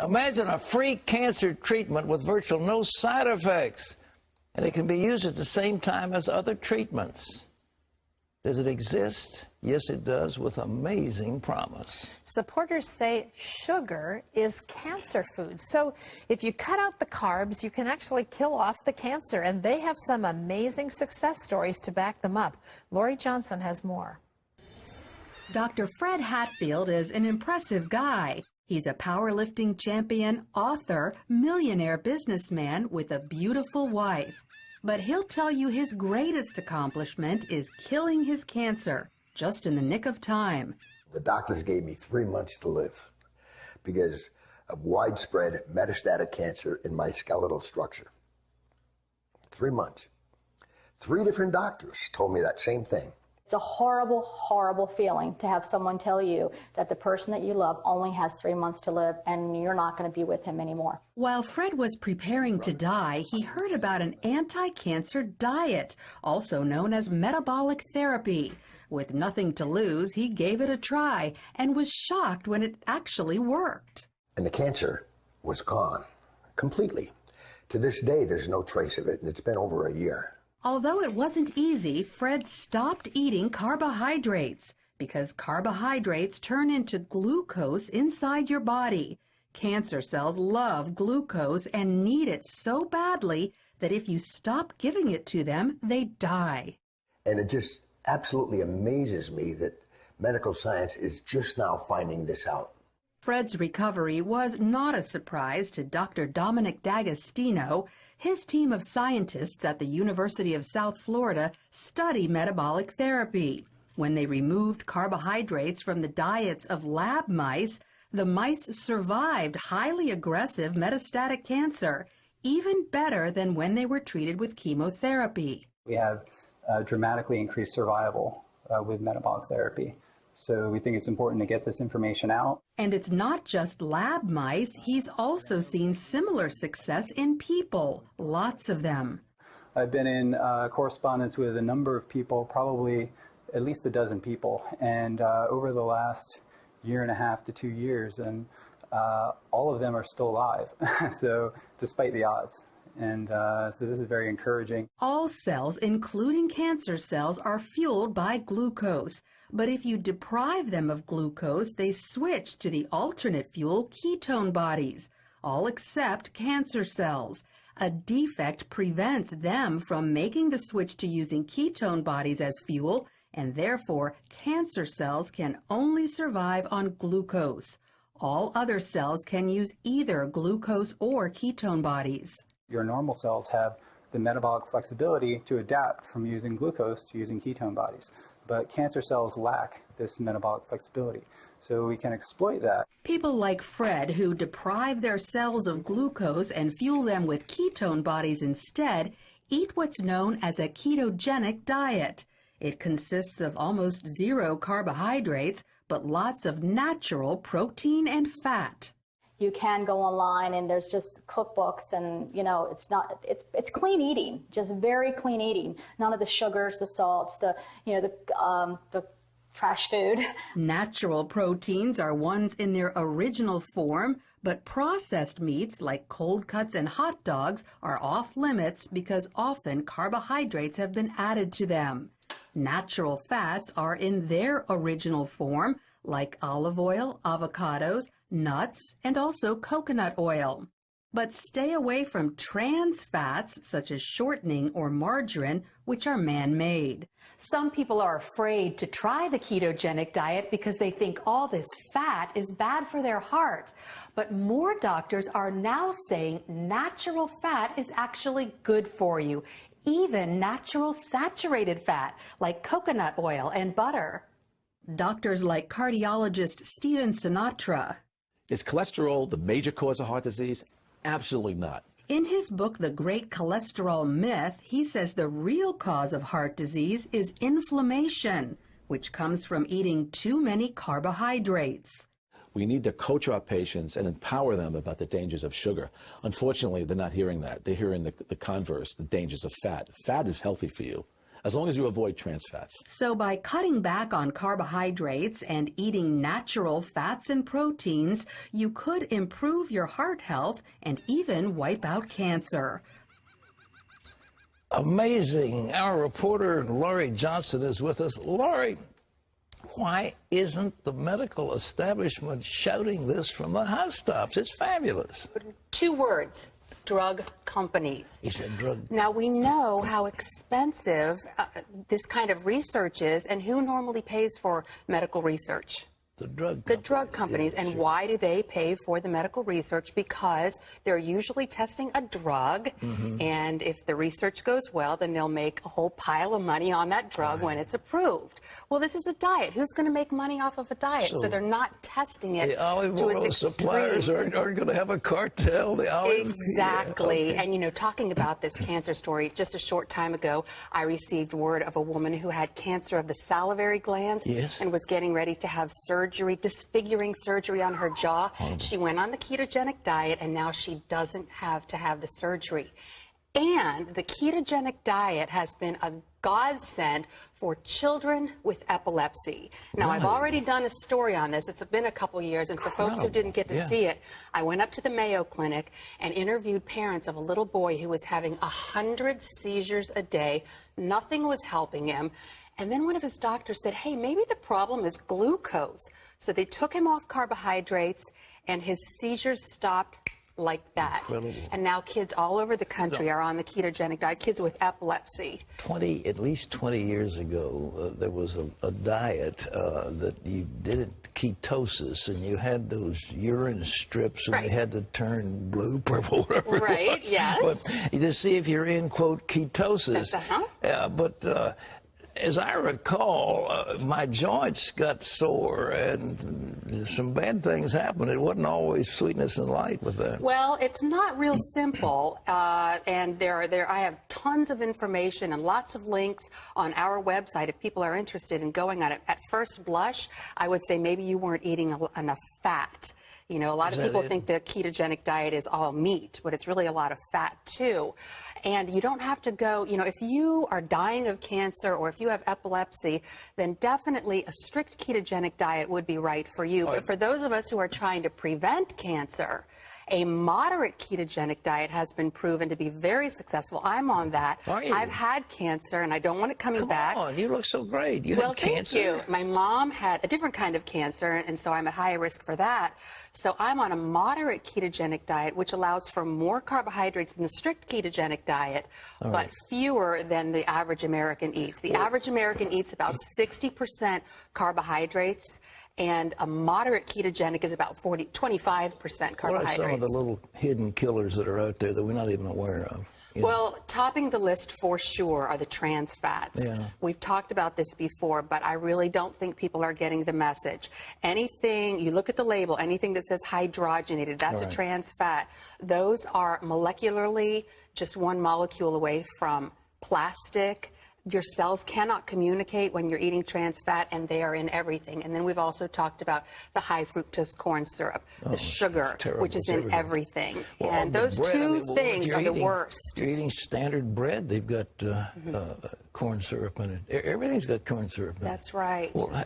Imagine a free cancer treatment with virtually no side effects, and it can be used at the same time as other treatments. Does it exist? Yes, it does, with amazing promise. Supporters say sugar is cancer food. So if you cut out the carbs, you can actually kill off the cancer. And they have some amazing success stories to back them up. Lori Johnson has more. Dr. Fred Hatfield is an impressive guy. He's a powerlifting champion, author, millionaire businessman with a beautiful wife. But he'll tell you his greatest accomplishment is killing his cancer, just in the nick of time. The doctors gave me 3 months to live because of widespread metastatic cancer in my skeletal structure. 3 months. 3 different doctors told me that same thing. It's a horrible, horrible feeling to have someone tell you that the person that you love only has 3 months to live and you're not going to be with him anymore. While Fred was preparing to die, he heard about an anti-cancer diet, also known as metabolic therapy. With nothing to lose, he gave it a try and was shocked when it actually worked. And the cancer was gone completely. To this day, there's no trace of it, and it's been over a year. Although it wasn't easy, Fred stopped eating carbohydrates because carbohydrates turn into glucose inside your body. Cancer cells love glucose and need it so badly that if you stop giving it to them, they die. And it just absolutely amazes me that medical science is just now finding this out. Fred's recovery was not a surprise to Dr. Dominic D'Agostino. His team of scientists at the University of South Florida study metabolic therapy. When they removed carbohydrates from the diets of lab mice, the mice survived highly aggressive metastatic cancer, even better than when they were treated with chemotherapy. We have dramatically increased survival with metabolic therapy. So we think it's important to get this information out. And it's not just lab mice. He's also seen similar success in people, lots of them. I've been in correspondence with a number of people, probably at least a dozen people, and over the last 1.5 to 2 years, and all of them are still alive, so despite the odds. And so this is very encouraging. All cells, including cancer cells, are fueled by glucose. But if you deprive them of glucose, they switch to the alternate fuel, ketone bodies, all except cancer cells. A defect prevents them from making the switch to using ketone bodies as fuel, and therefore cancer cells can only survive on glucose. All other cells can use either glucose or ketone bodies. Your normal cells have the metabolic flexibility to adapt from using glucose to using ketone bodies. But cancer cells lack this metabolic flexibility, so we can exploit that. People like Fred, who deprive their cells of glucose and fuel them with ketone bodies instead, eat what's known as a ketogenic diet. It consists of almost 0 carbohydrates, but lots of natural protein and fat. You can go online and there's just cookbooks and, you know, it's clean eating, just very clean eating. None of the sugars, the salts, the trash food. Natural proteins are ones in their original form, but processed meats like cold cuts and hot dogs are off limits because often carbohydrates have been added to them. Natural fats are in their original form, like olive oil, avocados, nuts, and also coconut oil. But stay away from trans fats such as shortening or margarine, which are man-made. Some people are afraid to try the ketogenic diet because they think all this fat is bad for their heart. But more doctors are now saying natural fat is actually good for you, even natural saturated fat like coconut oil and butter. Doctors like cardiologist Stephen Sinatra. Is cholesterol the major cause of heart disease? Absolutely not. In his book, The Great Cholesterol Myth, he says the real cause of heart disease is inflammation, which comes from eating too many carbohydrates. We need to coach our patients and empower them about the dangers of sugar. Unfortunately, they're not hearing that. They're hearing the converse, the dangers of fat. Fat is healthy for you. as long as you avoid trans fats. So by cutting back on carbohydrates and eating natural fats and proteins, you could improve your heart health and even wipe out cancer. Amazing. Our reporter, Laurie Johnson, is with us. Laurie, why isn't the medical establishment shouting this from the housetops? It's fabulous. 2 words. Drug companies. He said drug. Now, we know how expensive this kind of research is, and who normally pays for medical research? The drug companies. The drug companies. Yeah, and sure. why do they pay for the medical research? Because they're usually testing a drug, and if the research goes well, then they'll make a whole pile of money on that drug when it's approved. Well, this is a diet. Who's going to make money off of a diet? So they're not testing it The olive to oil its suppliers extreme. aren't going to have a cartel. The olive, Exactly. Yeah, okay. And, you know, talking about this cancer story, just a short time ago, I received word of a woman who had cancer of the salivary glands Yes. and was getting ready to have surgery, disfiguring surgery on her jaw. She went on the ketogenic diet, and now she doesn't have to have the surgery. And the ketogenic diet has been a godsend for children with epilepsy. Now, I've already done a story on this. It's been a couple years, and for folks who didn't get to see it, I went up to the Mayo Clinic and interviewed parents of a little boy who was having 100 seizures a day. Nothing was helping him. And then one of his doctors said, hey, maybe the problem is glucose. So they took him off carbohydrates, and his seizures stopped like that. Incredible. And now kids all over the country are on the ketogenic diet, kids with epilepsy. At least 20 years ago, there was a diet that you did it ketosis, and you had those urine strips, and Right. they had to turn blue, purple, whatever Right, it was. yes. But to see if you're in, quote, ketosis. But as I recall, my joints got sore, and some bad things happened. It wasn't always sweetness and light with that. Well, it's not real simple, and I have tons of information and lots of links on our website if people are interested in going on it. At first blush, I would say maybe you weren't eating enough fat. You know, a lot of people think the ketogenic diet is all meat, but it's really a lot of fat too. And you don't have to go, you know, if you are dying of cancer or if you have epilepsy, then definitely a strict ketogenic diet would be right for you. But for those of us who are trying to prevent cancer, a moderate ketogenic diet has been proven to be very successful. I'm on that. Are you? I've had cancer, and I don't want it coming back. Come on, you look so great. You Well, had cancer. thank you. My mom had a different kind of cancer, and so I'm at higher risk for that. So I'm on a moderate ketogenic diet, which allows for more carbohydrates than the strict ketogenic diet, but fewer than the average American eats. The average American eats about 60% carbohydrates, and a moderate ketogenic is about 25% carbohydrates. What are some of the little hidden killers that are out there that we're not even aware of? You know? Well, topping the list for sure are the trans fats. Yeah. We've talked about this before, but I really don't think people are getting the message. Anything, you look at the label, anything that says hydrogenated, that's a trans fat. Those are molecularly just one molecule away from plastic. Your cells cannot communicate when you're eating trans fat, and they are in everything. And then we've also talked about the high fructose corn syrup, the sugar, terrible. which is in everything. Well, And the those bread, two what things you're are the eating- worst. You're eating standard bread. They've got corn syrup in it. Everything's got corn syrup in it. That's right. Well,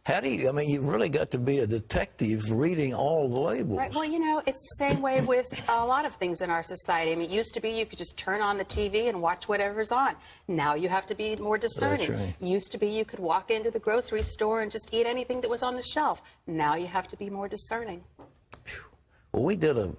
how do you, I mean, you've really got to be a detective reading all the labels. Right. Well, you know, it's the same way with a lot of things in our society. I mean, it used to be you could just turn on the TV and watch whatever's on. Now you have to be more discerning. That's right. Used to be you could walk into the grocery store and just eat anything that was on the shelf. Now you have to be more discerning. Well, we did a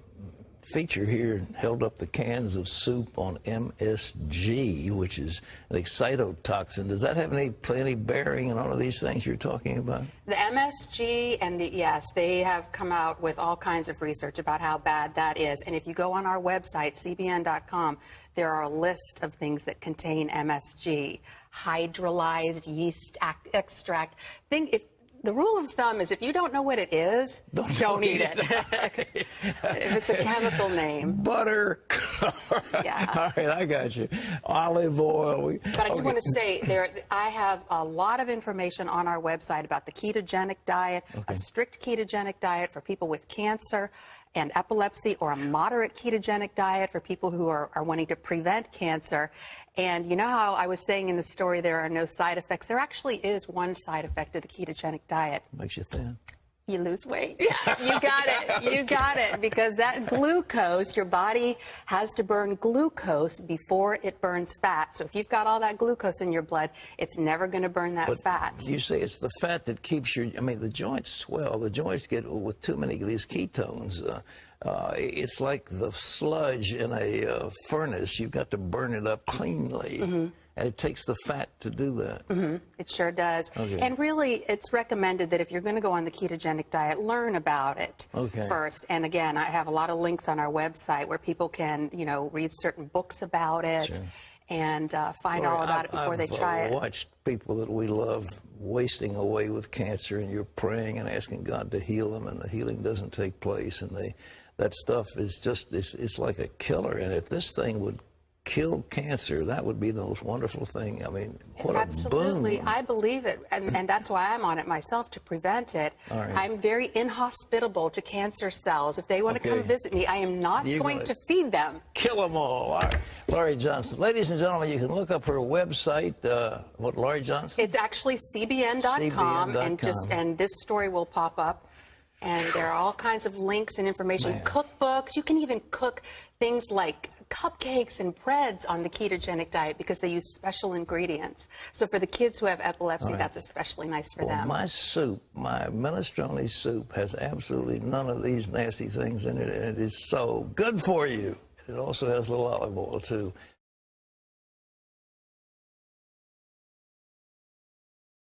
feature here and held up the cans of soup on MSG, which is an excitotoxin. Does that have any bearing on all of these things you're talking about? The MSG and yes, they have come out with all kinds of research about how bad that is. And if you go on our website, cbn.com, there are a list of things that contain MSG, hydrolyzed yeast extract. The rule of thumb is if you don't know what it is, don't eat it. If it's a chemical name. Butter. Yeah. All right, I got you. Olive oil. But I do want to say, I have a lot of information on our website about the ketogenic diet, a strict ketogenic diet for people with cancer, and epilepsy, or a moderate ketogenic diet for people who are wanting to prevent cancer. And you know how I was saying in the story there are no side effects? There actually is one side effect of the ketogenic diet. Makes you thin. You lose weight. You got it. You got it. Because that glucose, your body has to burn glucose before it burns fat. So if you've got all that glucose in your blood, it's never going to burn that fat. You say it's the fat that keeps your, I mean, the joints swell. The joints get, with too many of these ketones, it's like the sludge in a furnace. You've got to burn it up cleanly. And it takes the fat to do that. It sure does. Okay. And really, it's recommended that if you're going to go on the ketogenic diet, learn about it first. And again, I have a lot of links on our website where people can, you know, read certain books about it and find all about it before they try it. I've watched people that we love wasting away with cancer, and you're praying and asking God to heal them, and the healing doesn't take place. And that stuff is just, it's like a killer. And if this thing would kill cancer, that would be the most wonderful thing. I mean, what Absolutely. a boon. I believe it, and that's why I'm on it myself, to prevent it. I'm very inhospitable to cancer cells. If they want to come visit me, I am not going to feed them. Kill them all. All right. Laurie Johnson. Ladies and gentlemen, you can look up her website. What, Laurie Johnson? It's actually cbn.com, and this story will pop up. And there are all kinds of links and information, cookbooks. You can even cook things like cupcakes and breads on the ketogenic diet because they use special ingredients. So for the kids who have epilepsy, that's especially nice for them. My soup, my minestrone soup, has absolutely none of these nasty things in it, and it is so good for you. It also has a little olive oil, too.